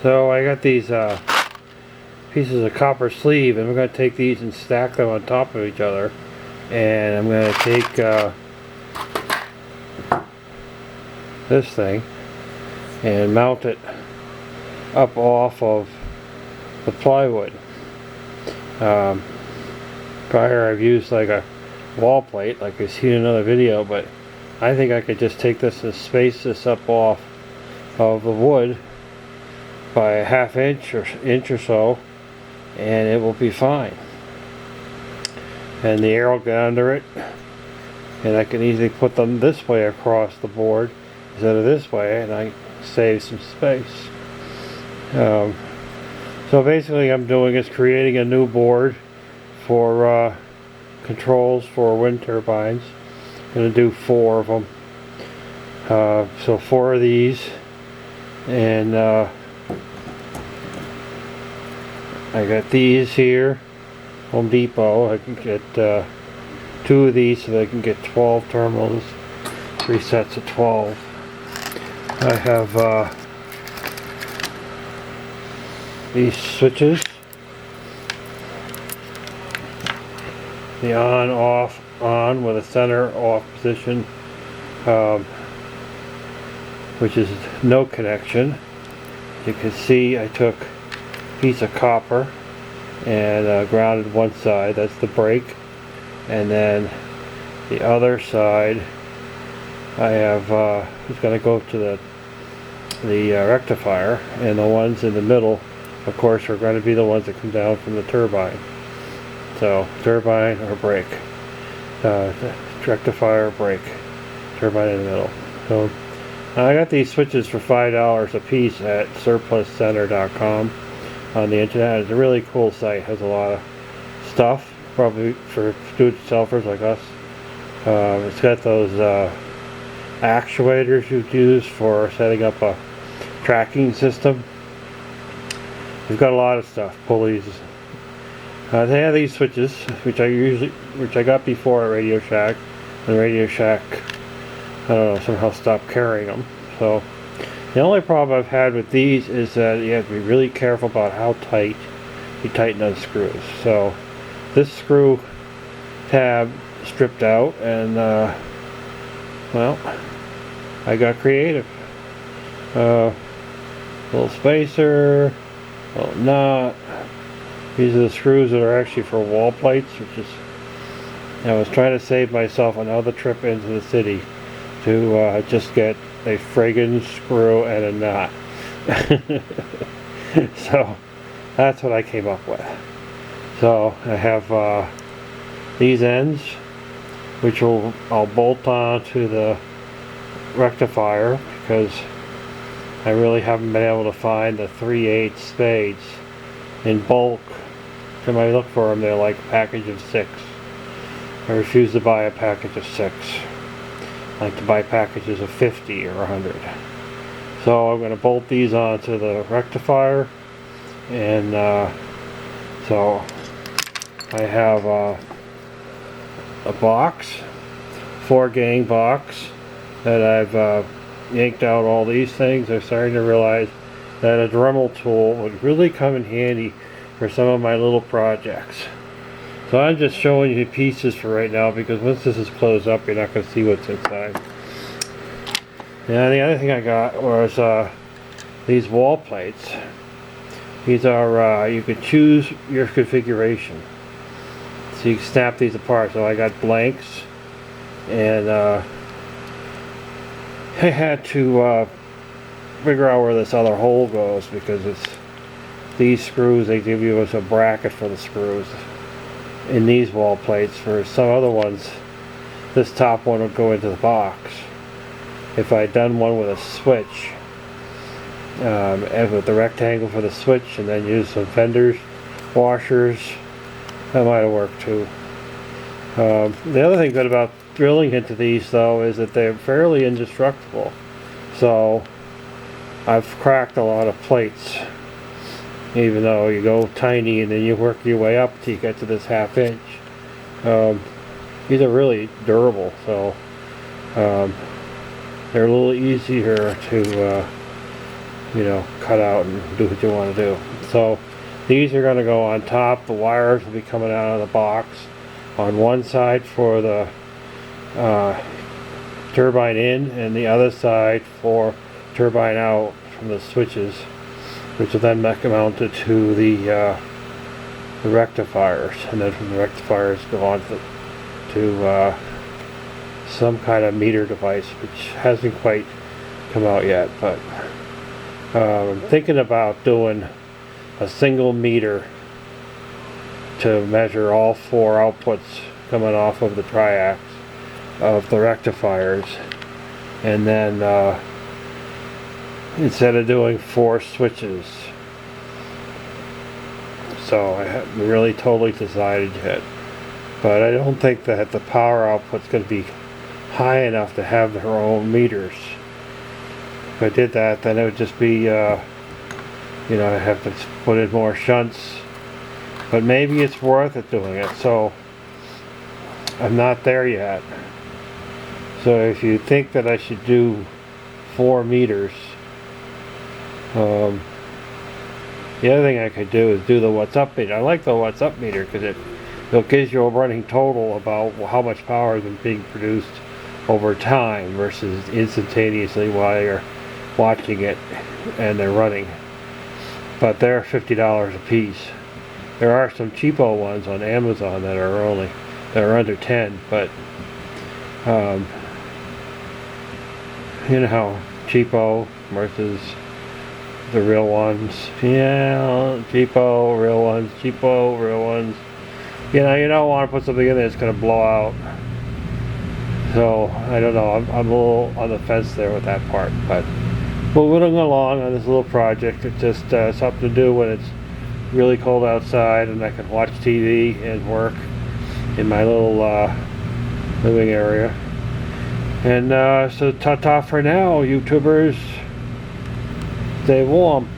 So I got these pieces of copper sleeve, and we're going to take these and stack them on top of each other. And I'm going to take this thing and mount it up off of the plywood. Prior I've used like a wall plate like you see in another video, but I think I could just take this and space this up off of the wood by a ½ inch or so, and it will be fine. And the air will get under it, and I can easily put them this way across the board instead of this way, and I save some space. So basically I'm doing is creating a new board for controls for wind turbines. I'm going to do 4 of them. So 4 of these, and I got these here, Home Depot. I can get 2 of these so that I can get 12 terminals, 3 sets of 12. I have these switches, the on, off, on with a center off position, which is no connection. You can see I took a piece of copper and grounded one side, that's the brake, and then the other side I have is going to go to the rectifier, and the ones in the middle of course are going to be the ones that come down from the turbine. So turbine or brake, rectifier, brake, turbine in the middle. So I got these switches for $5 a piece at surpluscenter.com on the internet. It's a really cool site, has a lot of stuff probably for do-it-yourselfers like us. It's got those actuators you use for setting up a tracking system. We've got a lot of stuff, pulleys. They have these switches, which I got before at Radio Shack, and Radio Shack, I don't know, somehow stopped carrying them. So the only problem I've had with these is that you have to be really careful about how tight you tighten those screws. So this screw tab stripped out, and well, I got creative. Little spacer, little nut. These are the screws that are actually for wall plates, which is, I was trying to save myself another trip into the city to just get a friggin' screw and a nut. So that's what I came up with. So I have these ends, which I'll bolt on to the rectifier, because I really haven't been able to find the 3/8 spades in bulk. When I look for them, they're like a package of 6. I refuse to buy a package of 6. I like to buy packages of 50 or 100. So I'm going to bolt these onto the rectifier, and so I have a box, 4-gang box, that I've yanked out all these things. I'm starting to realize that a Dremel tool would really come in handy for some of my little projects. So I'm just showing you pieces for right now, because once this is closed up, you're not going to see what's inside. And the other thing I got was these wall plates. These are, you could choose your configuration. So you can snap these apart. So I got blanks, and I had to figure out where this other hole goes, because it's these screws, they give you as a bracket for the screws in these wall plates. For some other ones, this top one would go into the box. If I'd done one with a switch, and with the rectangle for the switch, and then use some fenders, washers, that might have worked too. The other thing good about drilling into these, though, is that they're fairly indestructible. So I've cracked a lot of plates, even though you go tiny and then you work your way up till you get to this ½ inch. These are really durable, so they're a little easier to you know, cut out and do what you want to do. So these are going to go on top. The wires will be coming out of the box on one side for the turbine in, and the other side for turbine out from the switches, which will then be mounted to the rectifiers, and then from the rectifiers go on to some kind of meter device, which hasn't quite come out yet, but I'm thinking about doing a single meter to measure all 4 outputs coming off of the triacs of the rectifiers, and then instead of doing 4 switches. So I haven't really totally decided yet, but I don't think that the power output's going to be high enough to have their own meters. If I did that, then it would just be, you know, I have to put in more shunts, but maybe it's worth it doing it. So I'm not there yet. So if you think that I should do 4 meters, the other thing I could do is do the what's up meter. I like the what's up meter because it gives you a running total about how much power has been being produced over time versus instantaneously while you're watching it and they're running. But they're $50 a piece. There are some cheapo ones on Amazon that are under 10, but you know how cheapo versus the real ones. Yeah, cheapo, real ones, cheapo, real ones. You know, you don't want to put something in there that's going to blow out. So, I don't know, I'm a little on the fence there with that part, but moving along on this little project. It's just something to do when it's really cold outside and I can watch TV and work in my little living area. And so ta-ta for now, YouTubers. Stay warm.